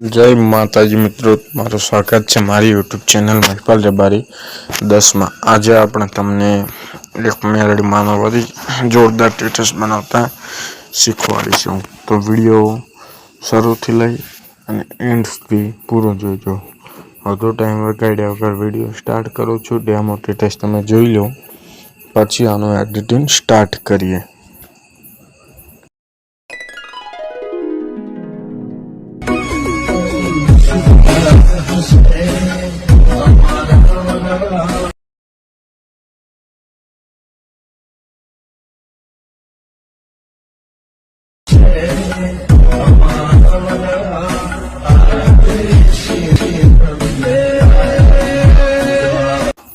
जय माताजी मित्रों, मारू स्वागत है मारी यूट्यूब चैनल महिपाल रबारी 10 में। आज आपने तमने एक मेलडी मानववादी जोरदार स्टेटस बनाता शीखवाड़ीशुं, तो वीडियो शुरू थी लई अने एंड सुधी पूरो जोजो। अधो टाइम वगाड्या वगर वीडियो स्टार्ट करूँ छूं। डेमो स्टेटस तमे जोई लो, पछी आनो एडिटिंग स्टार्ट करिए।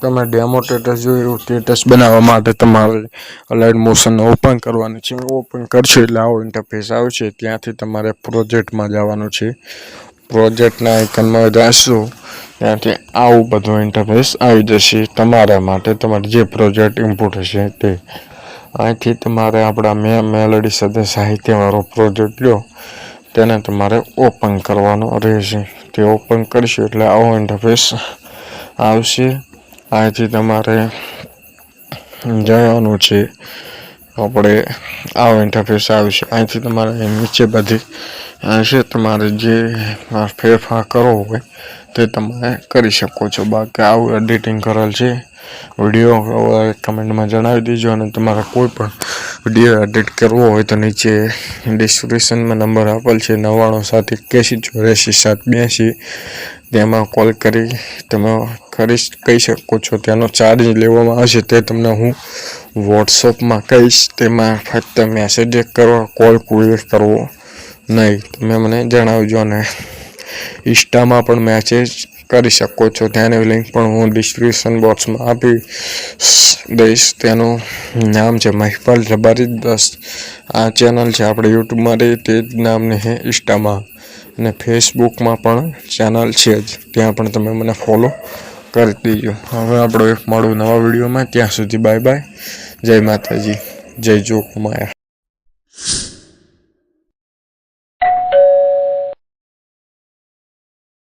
તમે ડેમો સ્ટેટસ જોયું, સ્ટેટસ બનાવવા માટે તમારે અલાઇડ મોશન ઓપન કરવાનું છે। ઓપન કરશો એટલે આવો ઇન્ટરફેસ આવશે। ત્યાંથી તમારે પ્રોજેક્ટમાં જવાનું છે। પ્રોજેક્ટના આઇકનમાં જશો ત્યાંથી આવું બધું ઇન્ટરફેસ આવી જશે તમારા માટે। તમારે જે પ્રોજેક્ટ ઇમ્પોર્ટ હશે તે અહીંથી તમારે આપણા મેલડી સાથે સાહિત્યવાળો પ્રોજેક્ટ લ્યો, તેને તમારે ઓપન કરવાનો રહેશે। તે ઓપન કરશો એટલે આવો ઇન્ટરફેસ આવશે। અહીંથી તમારે જવાનું છે, આપણે આવો ઇન્ટરફેસ આવશે। અહીંથી તમારે નીચે બધી હશે, તમારે જે ફેરફાર કરવો હોય તે તમે કરી શકો છો। બાકી આવું એડિટિંગ કરેલ છે વિડીયો। કમેન્ટમાં જણાવી દેજો, અને તમારે કોઈ પણ વિડીયો એડિટ કરવો હોય તો નીચે ડિસ્ક્રિપ્શનમાં નંબર આપેલ છે 99 781 84 782। તેમાં કોલ કરી તમે કહી શકો છો। તેનો ચાર્જ લેવામાં આવશે તે તમને હું વોટ્સઅપમાં કહીશ। તેમાં ફક્ત મેસેજ કરો, કોલ કોઈ કરવો નહીં। તમે મને જણાવજો, અને ઇન્સ્ટામાં પણ મેસેજ કરી શકો છો। તેની લિંક પણ હું ડિસ્ક્રિપ્શન બોક્સમાં આપી દઈશ। તેનું નામ છે महिपाल रबारी 10। આ ચેનલ છે આપણે યુટ્યુબમાં રહી તે જ નામની છે ઇન્સ્ટામાં, અને ફેસબુકમાં પણ ચેનલ છે જ, ત્યાં પણ તમે મને ફોલો કરી દેજો। હવે આપણે મળું નવા વિડીયોમાં, ત્યાં સુધી બાય બાય। જય માતાજી, જય જોગમાયા।